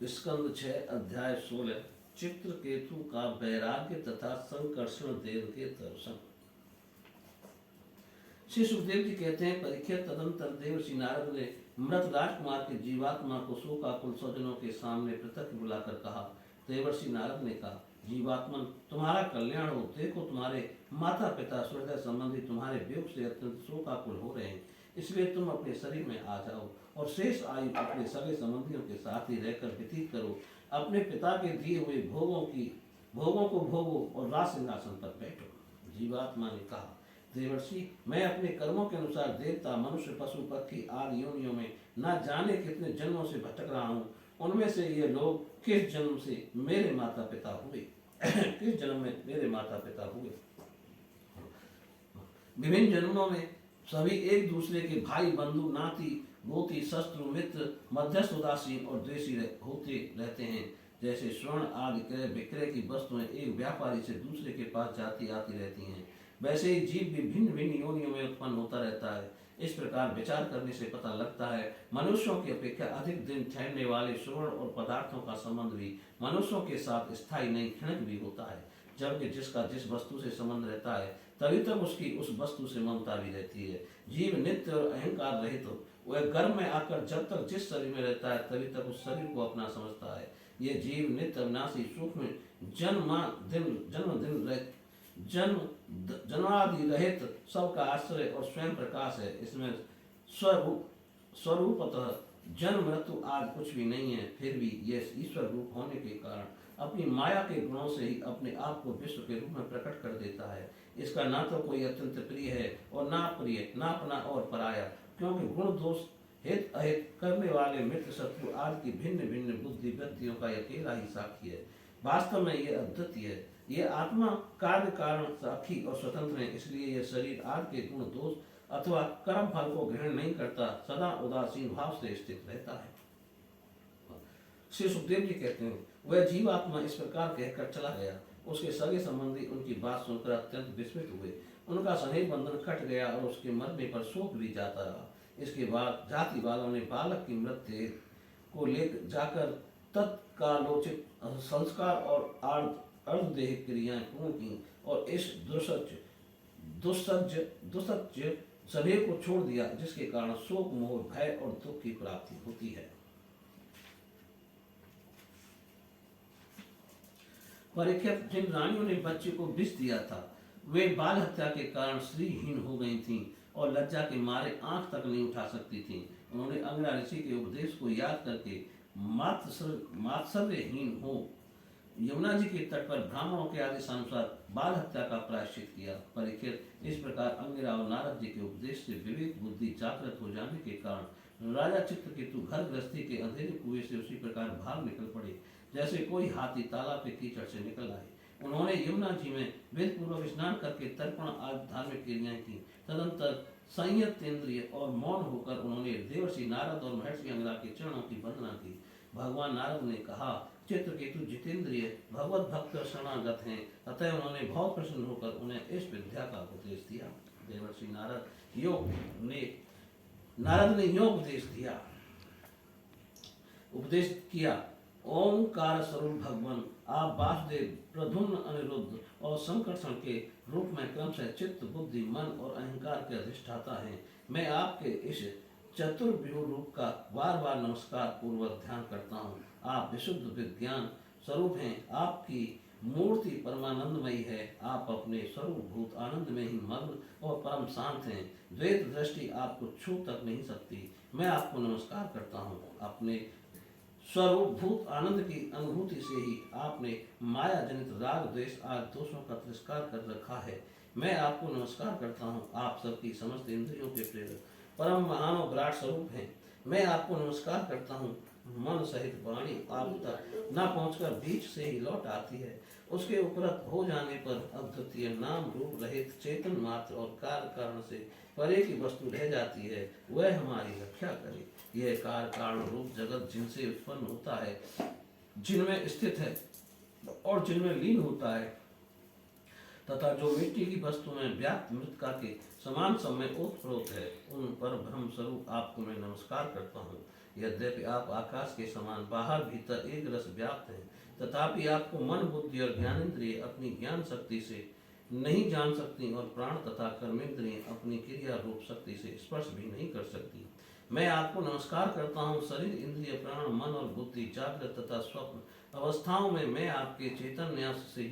स्कंद 6 अध्याय 16। चित्रकेतु का वैराग्य तथा संकर्षण देव के दर्शन। श्री सुखदेव जी कहते हैं, परीक्षित तदंतर देवर्षि नारद ने मृत राजकुमार के जीवात्मा को शोकाकुल स्वजनों के सामने पृथक बुलाकर कहा। देवर्षि नारद ने कहा, जीवात्मन, तुम्हारा कल्याण हो। देखो, तुम्हारे माता पिता हृदय संबंधी तुम्हारे वियोग से अत्यंत शोकाकुल हो रहे हैं, इसलिए तुम अपने शरीर में आ जाओ और शेष आयु अपने सगे संबंधियों के साथ ही रहकर व्यतीत करो। अपने पिता के दिए हुए भोगों को भोगो और राज सिंहासन पर बैठो। जीवात्मा ने कहा, देवर्षि, मैं अपने कर्मों के अनुसार देवता, मनुष्य, पशु, पक्षी आदि योनियों में न जाने कितने जन्मों से भटक रहा हूँ। उनमें से ये लोग किस जन्म से मेरे माता पिता हुए किस जन्म में मेरे माता पिता हुए। विभिन्न जन्मों में सभी एक दूसरे के भाई, बंधु, नाती, गोती, शत्रु, मित्र, मध्यस्थ, उदासीन और द्वेषी होते रहते हैं। जैसे स्वर्ण आदि क्रय विक्रय की वस्तुएं एक व्यापारी से दूसरे के पास जाती आती रहती हैं, वैसे ही जीव भी भिन्न भिन्न योनियों में उत्पन्न होता रहता है। इस प्रकार विचार करने से पता लगता है, मनुष्यों की अपेक्षा अधिक दिन ठहरने वाले स्वर्ण और पदार्थों का संबंध भी मनुष्यों के साथ स्थायी नहीं, क्षणिक भी होता है। जबकि जिसका जिस वस्तु से संबंध रहता है, तभी तक उसकी उस वस्तु से ममता भी रहती है। जीव नित्य और अहंकार रहित हो, वह गर्भ में आकर जब तक जिस शरीर में रहता है, तभी तक उस शरीर को अपना समझता है। ये जीव नित्य अविनाशी सूक्ष्म जन्मादि रहित सबका आश्रय और स्वयं प्रकाश है। इसमें स्वरूपतः जन्म मृत्यु आदि कुछ भी नहीं है। फिर भी यह ईश्वर रूप होने के कारण अपनी माया के गुणों से ही अपने आप को विश्व के रूप में प्रकट कर देता है। इसका ना तो कोई अत्यंत प्रिय है और ना प्रिय, ना अपना और पराया, क्योंकि गुण दोष हित अहित करने वाले मित्र शत्रु आदि की भिन्न भिन्न बुद्धि वृत्तियों का अकेला ही साक्षी है। वास्तव में यह अद्वितीय है। यह आत्मा कार्य कारण साक्षी और स्वतंत्र है, इसलिए यह शरीर आदि के गुण दोष अथवा कर्म फल को ग्रहण नहीं करता, सदा उदासीन भाव से स्थित रहता है। श्री सुखदेव जी कहते हैं, वह जीवात्मा इस प्रकार कहकर चला गया। उसके सगे संबंधी उनकी बात सुनकर अत्यंत विस्मित हुए। उनका स्नेह बंधन कट गया और उसके मरने पर शोक भी जाता रहा। इसके बाद जाति वालों ने बालक की मृत्यु को लेकर जाकर तत्कालोचित संस्कार और अर्धदेह क्रियाएं पूर्ण की और इस दुस्सज्ज शरीर को छोड़ दिया, जिसके कारण शोक, मोह, भय और दुख की प्राप्ति होती है। परीक्षित, जिन रानियों ने बच्चे को विष दिया था, वे बाल हत्या के कारण श्रीहीन हो गई थीं और लज्जा के मारे आंख तक नहीं उठा सकती थीं। उन्होंने अंगिरा ऋषि के उपदेश को याद करके मात्सर्यहीन हो यमुना जी के तट पर ब्राह्मणों के आदेश अनुसार बाल हत्या का प्रायश्चित किया। परीक्षित, इस प्रकार अंगिरा और नारद जी के उपदेश से विवेक बुद्धि जागृत हो जाने के कारण राजा चित्रकेतु घर गृहस्थी के अंधेरे कुएं से उसी प्रकार बाहर निकल पड़े जैसे कोई हाथी तालाब के कीचड़ से निकल आए। उन्होंने यमुना जी में वेद पूर्वक स्नान करके तर्पण आदि धार्मिक क्रियाएं की। तदंतर संयतेंद्रिय और मौन होकर उन्होंने देवर्षि नारद और महर्षि अंगिरा के चरणों की वंदना की। भगवान नारद ने कहा, चित्रकेतु जितेंद्रिय भगवत भक्त शरणागत हैं, अतः उन्होंने बहुत प्रसन्न होकर उन्हें इस विद्या का उपदेश दिया। देवर्षि नारद ने योग उपदेश किया। ओंकार स्वरूप भगवान, आप वासुदेव, प्रद्युम्न, अनिरुद्ध और संकर्षण के रूप में क्रमशः चित्त, बुद्धि, मन और अहंकार के अधिष्ठाता हैं। मैं आपके इस चतुर्व्यूह रूप का बार बार नमस्कार पूर्वक ध्यान करता हूँ। आप विशुद्ध विज्ञान स्वरूप हैं। आपकी मूर्ति परमानंदमयी है। आप अपने स्वरूप भूत आनंद में ही मग्न और परम शांत हैं। द्वैत दृष्टि आपको छू तक नहीं सकती। मैं आपको नमस्कार करता हूँ। अपने स्वरूप भूत आनंद की अनुभूति से ही आपने माया जनित राग द्वेष आदि दोषों का तिरस्कार कर रखा है। मैं आपको नमस्कार करता हूँ। आप सबकी समस्त इंद्रियों के प्रेरक परम महान और विराट स्वरूप हैं। मैं आपको नमस्कार करता हूँ। मन सहित वाणी आप तक न पहुंचकर बीच से ही लौट आती है। उसके उपरत हो जाने पर अद्वितीय नाम रूप रहित चेतन मात्र और कार्य कारण से परे की वस्तु रह जाती है। वह हमारी रक्षा करे। यह कार्य कारण रूप जगत जिनसे उत्पन्न होता है, जिनमें स्थित है और जिनमें लीन होता है तथा जो मिट्टी की वस्तु में व्याप्त मृतिका के समान समय ओतप्रोत है, उन पर ब्रह्म स्वरूप आपको मैं नमस्कार करता हूँ। यद्यपि आप आकाश के समान बाहर भीतर एक रस व्याप्त हैं, तथापि आपको मन, बुद्धि और ज्ञानेन्द्रिय अपनी ज्ञान शक्ति से नहीं जान सकती और प्राण तथा कर्मेंद्रिय अपनी क्रिया रूप शक्ति से स्पर्श भी नहीं कर सकती। मैं आपको नमस्कार करता हूँ। शरीर, इंद्रिय, प्राण, मन और बुद्धि जागृत तथा स्वप्न अवस्थाओं में मैं आपके चेतन न्यास से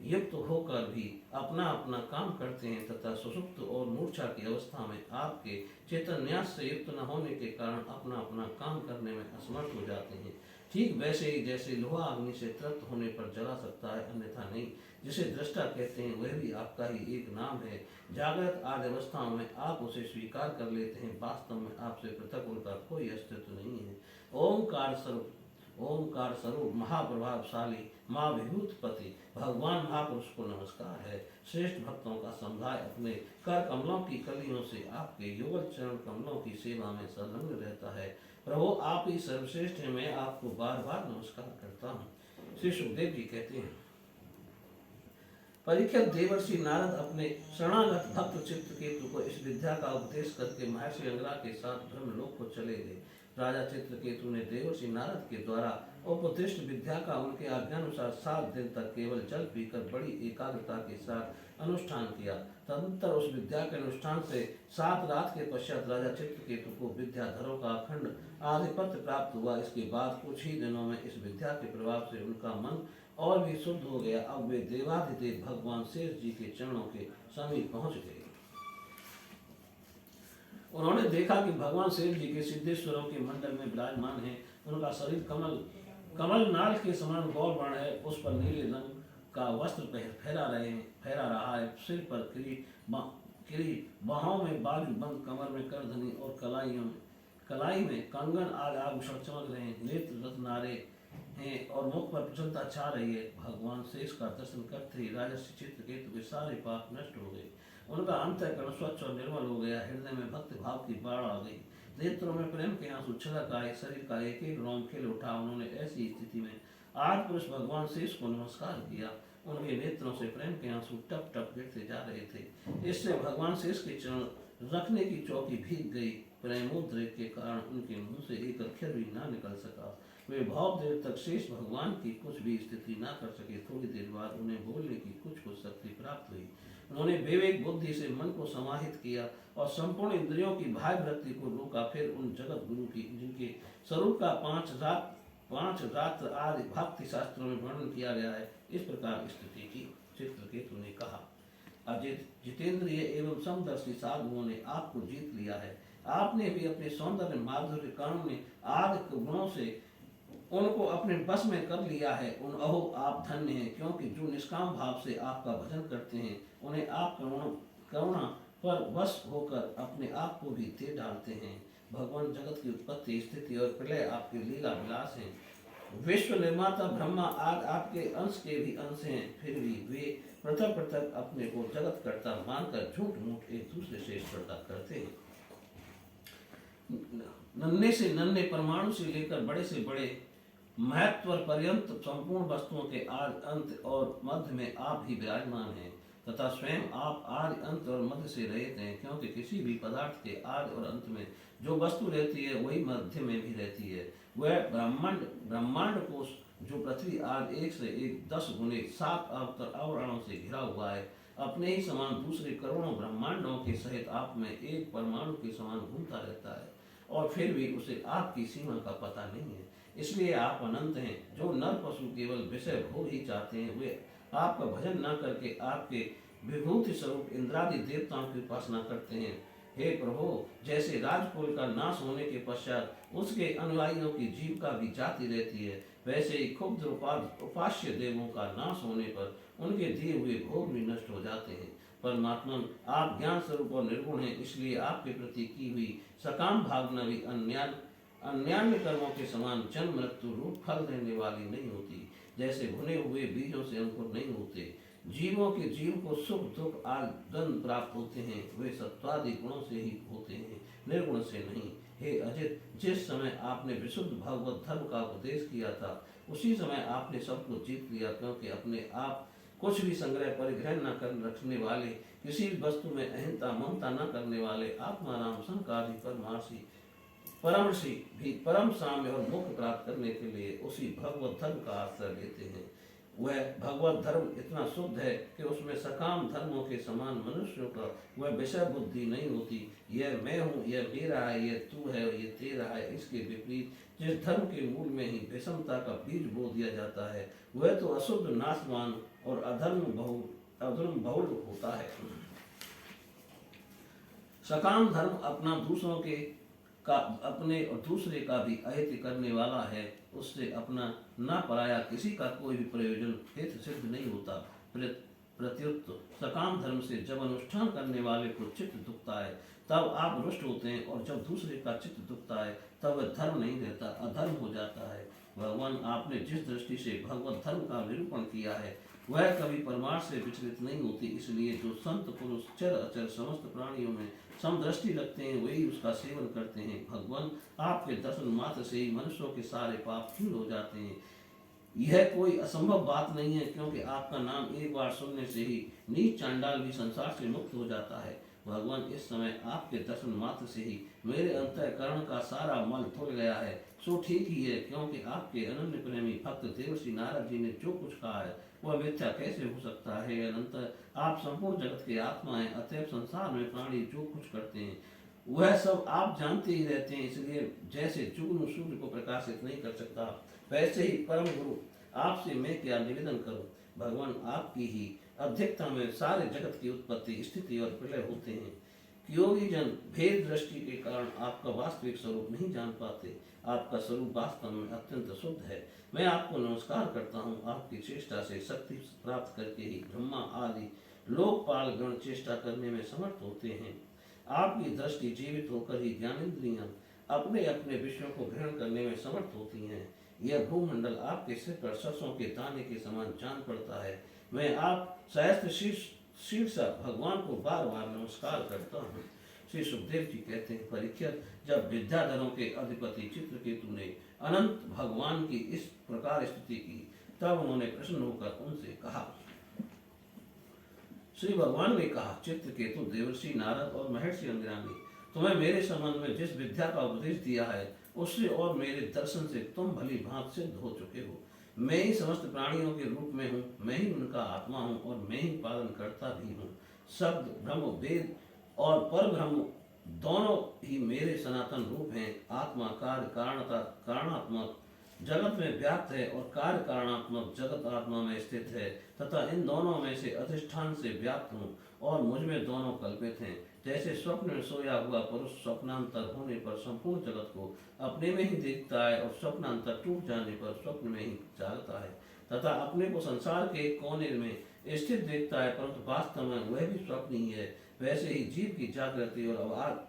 युक्त होकर भी अपना अपना काम करते हैं तथा सुषुप्त और मूर्छा की अवस्था में आपके चेतन न्यास से युक्त न होने के कारण अपना अपना काम करने में असमर्थ हो जाते हैं। ठीक वैसे ही जैसे लोहा अग्नि से तृप्त होने पर जला सकता है, अन्यथा नहीं। जिसे दृष्टा कहते हैं वह भी आपका ही एक नाम है। जागृत आदि अवस्थाओं में आप उसे स्वीकार कर लेते हैं, वास्तव में आपसे पृथक उनका कोई अस्तित्व नहीं है। ओंकार स्वरूप महाप्रभावशाली माँ विभूतपति भगवान महापुरुष को नमस्कार है। श्रेष्ठ भक्तों का समुदाय अपने कर कमलों की कलियों से आपके युगल चरण कमलों की सेवा में संलग्न रहता है। प्रभु आप ही सर्वश्रेष्ठ हैं, मैं आपको बार बार नमस्कार करता हूँ। श्री सुखदेव जी कहते हैं, परीक्षित देवर्षि नारद अपने शरणागत भक्त चित्रकेतु को इस विद्या का उपदेश करके महर्षि अंगरा के साथ ब्रह्मलोक को चले गए। राजा चित्रकेतु ने देवर्षि नारद के द्वारा उपदिष्ट विद्या का उनके आज्ञानुसार 7 दिन तक केवल जल पीकर बड़ी एकाग्रता के साथ अनुष्ठान किया। तदनंतर उस विद्या के अनुष्ठान से 7 रात के पश्चात राजा चित्रकेतु को विद्याधरों का अखंड आधिपत्य प्राप्त हुआ। इसके बाद कुछ ही दिनों में इस विद्या के प्रभाव से उनका मन और भी शुद्ध हो गया। अब वे देवाधिदेव भगवान शेष जी के चरणों के समीप पहुंच गए। उन्होंने देखा कि भगवान शेष जी के सिद्धेश्वरों के मंडल में विराजमान है। उनका शरीर कमल नाल के समान गौर वर्ण है। उस पर नीले रंग का वस्त्र फहरा रहा है। सिर पर किरीट, बाहों में बाजू बंद, कमर में करधनी और कलाई में कंगन आदि आभूषण चमक रहे हैं। नेत्र रत्नारे हैं और मुख पर प्रसन्नता छा रही है। भगवान शेष का दर्शन करते ही राजर्षि चित्रकेतु के सारे पाप नष्ट हो गए। उनका अंतःकरण स्वच्छ और निर्मल हो गया। हृदय में भक्ति भाव की बाढ़ आ गई। नेत्रों में प्रेम के आंसू छलक आए। शरीर का एक एक रोम खिल उठा। उन्होंने ऐसी स्थिति में आदि पुरुष भगवान शेष को नमस्कार किया। उनके नेत्रों से प्रेम के आंसू टप टप गिरते जा रहे थे। इससे भगवान शेष के चरण रखने की चौकी भीग गई। प्रेमोद्रेक के कारण उनके मुंह से एक अक्षर भी ना निकल सका। वे बहुत देर तक शेष भगवान की कुछ भी स्थिति ना कर सके। थोड़ी देर बाद उन्हें बोलने की कुछ शक्ति प्राप्त हुई। उन्होंने विवेक बुद्धि से मन को समाहित किया और संपूर्ण इंद्रियों की भाव वृत्ति को रोका। फिर उन जगत गुरु की जिनके स्वरूप का 5 रात्र आदि भक्ति शास्त्रों में वर्णन किया गया है, इस प्रकार स्थिति की। चित्रकेतु ने कहा, अजित जितेंद्रिय एवं समदर्शी साधुओं ने आपको जीत लिया है। आपने भी अपने सौंदर्य, माधुर्य, कारुण्य आदि गुणों से उनको अपने बस में कर लिया है। अहो आप धन्य हैं, क्योंकि जो निष्काम भाव से आपका भजन करते हैं उन्हें आप करुणा पर वश होकर अपने आप को भी दे डालते हैं। भगवान जगत की उत्पत्ति, स्थिति और प्रलय आपके लीला विलास हैं। विश्व निर्माता ब्रह्मा आदि आपके अंश के भी अंश हैं, फिर भी वे पृथक पृथक अपने को जगत कर्ता मानकर झूठ मूठ एक दूसरे से स्पर्धा करते हैं। नन्हे से नन्हे परमाणु से लेकर बड़े से बड़े महत्व पर्यंत संपूर्ण वस्तुओं के आदि, अंत और मध्य में आप ही विराजमान हैं तथा स्वयं आप आदि, अंत और मध्य से रहित हैं, क्योंकि किसी भी पदार्थ के आदि और अंत में जो वस्तु रहती है वही मध्य में भी रहती है। वह ब्रह्मांड कोश जो पृथ्वी आदि 1 से 1 10 गुने 7 आवरणों से घिरा हुआ है, अपने ही समान दूसरे करोड़ों ब्रह्मांडों के सहित आप में एक परमाणु के समान घूमता रहता है और फिर भी उसे आपकी सीमा का पता नहीं है। इसलिए आप अनंत हैं। जो नर पशु केवल विषय भोग ही चाहते हैं, वे आपका भजन न करके आपके विभूति स्वरूप इंद्रादि देवताओं की उपासना करते हैं। हे प्रभु, जैसे राजकुल का नाश होने के पश्चात उसके अनुयायियों की जीविका भी जाती रहती है, वैसे ही क्षुब्ध उपास्य देवों का नाश होने पर उनके दिए हुए भोग भी नष्ट हो जाते हैं। परमात्मा आप ज्ञान स्वरूप और निर्गुण हैं, इसलिए आपके प्रति की हुई सकाम भावना भी अन्यान्य कर्मों के समान जन्म मृत्यु रूप फल देने वाली नहीं होती। जैसे भुने हुए बीजों से अंकुर नहीं होते, जीवों के जीव को सुख दुख आदि प्राप्त होते हैं, वे सत्वादि गुणों से ही होते हैं, निर्गुण से नहीं। हे अजित, जिस समय आपने विशुद्ध भगवत धर्म का उपदेश किया था, उसी समय आपने सबको जीत लिया, क्योंकि अपने आप कुछ भी संग्रह परिग्रह न कर रखने वाले, किसी भी वस्तु में अहंता ममता न करने वाले, आत्माराम संकारि परमार्शी परमर्षि भी परम साम्य और मोक्ष प्राप्त करने के लिए उसी भगवत धर्म का आश्रय लेते हैं। वह भगवत धर्म इतना शुद्ध है कि उसमें सकाम धर्मों के समान मनुष्यों का वह विषय बुद्धि नहीं होती। यह मैं हूँ, यह मेरा है, यह तू है, यह तेरा है। इसके विपरीत जिस धर्म के मूल में ही विषमता का बीज बो दिया जाता है, वह तो अशुद्ध नाशवान और अधर्म बहुल होता है। सकाम धर्म अपने और दूसरे का भी अहित करने वाला है। उससे अपना न पराया किसी का कोई भी प्रयोजन हित सिद्ध नहीं होता। प्रत्युत सकाम धर्म से जब अनुष्ठान करने वाले को चित्त दुखता है तब आप रुष्ट होते हैं, और जब दूसरे का चित्त दुखता है तब वह धर्म नहीं रहता, अधर्म हो जाता है। भगवान आपने जिस दृष्टि से भगवत धर्म का निरूपण किया है वह कभी परमार्थ से विचलित नहीं होती। इसलिए जो संत पुरुष चर अचर समस्त प्राणियों में समदृष्टि रखते हैं वही उसका सेवन करते हैं। भगवान आपके दर्शन मात्र से ही मनुष्यों के सारे पाप क्षीण हो जाते हैं। यह कोई असंभव बात नहीं है, क्योंकि आपका नाम एक बार सुनने से ही नीच चांडाल भी संसार से मुक्त हो जाता है। भगवान इस समय आपके दर्शन मात्र से ही मेरे अंतःकरण का सारा मल धुल गया है। सो ठीक ही है, क्योंकि आपके अनन्य प्रेमी भक्त देवर्षि नारद जी ने जो कुछ कहा है वह मिथ्या कैसे हो सकता है। अनंतर आप संपूर्ण जगत के आत्मा हैं, अतएव संसार में प्राणी जो कुछ करते हैं वह सब आप जानते ही रहते हैं। इसलिए जैसे जुगनू सूर्य को प्रकाशित नहीं कर सकता, वैसे ही परम गुरु आपसे मैं क्या निवेदन करूं। भगवान आपकी ही अध्यक्षता में सारे जगत की उत्पत्ति स्थिति और प्रलय होते हैं। योगी जन भेद दृष्टि के कारण आपका वास्तविक स्वरूप नहीं जान पाते। आपका स्वरूप वास्तव में अत्यंत शुद्ध है। मैं आपको नमस्कार करता हूँ। आपकी चेष्टा से शक्ति प्राप्त करके ही ब्रह्मा आदि लोकपाल गण चेष्टा करने में समर्थ होते हैं। आपकी दृष्टि जीवित होकर ही ज्ञानेन्द्रियां अपने अपने विषयों को ग्रहण करने में समर्थ होती हैं। यह भूमंडल आपके सिर पर सरसों के दाने के समान जान पड़ता है। मैं आप सहस्त्र शीर्षक भगवान को बार बार नमस्कार करता हूँ। श्री सुखदेव जी कहते हैं, परीक्षित, जब विद्याधरों के अधिपति चित्रकेतु ने अनंत भगवान की इस प्रकार स्तुति की तब उन्होंने प्रसन्न होकर उनसे कहा। श्री भगवान ने कहा, चित्रकेतु, देवर्षि नारद और महर्षि अंगिरानी, तुम्हें मेरे संबंध में जिस विद्या का उपदेश दिया है उससे और मेरे दर्शन से तुम भली भांत सिद्ध हो चुके हो। मैं ही समस्त प्राणियों के रूप में हूँ, मैं ही उनका आत्मा हूँ और मैं ही पालन करता भी हूँ। शब्द ब्रह्म, वेद और पर ब्रह्म दोनों ही मेरे सनातन रूप हैं। आत्मा कार्य कारणात्मक जगत में व्याप्त है और कार्य कारणात्मक जगत आत्मा में स्थित है, तथा इन दोनों में से अधिष्ठान से व्याप्त हूँ और मुझ में दोनों कल्पित हैं। जैसे स्वप्न में सोया हुआ पुरुष स्वप्नांतर होने पर संपूर्ण जगत को अपने में ही देखता है और स्वप्नांतर टूट जाने पर स्वप्न में ही जागता है, तथा अपने को संसार के एक कोने में स्थित देखता है, परंतु वास्तव में वह भी स्वप्न ही है। वैसे ही जीव की जागृति और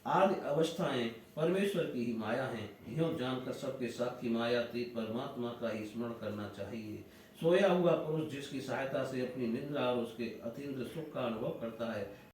आदि अवस्थाएं परमेश्वर की ही माया हैं। यूं जानकर सबके साक्षी मायातीत परमात्मा का ही स्मरण करना चाहिए। सोया हुआ पुरुष जिसकी सहायता से अपनी निद्रा और उसके अतीन्द्र सुख का अनुभव करता है,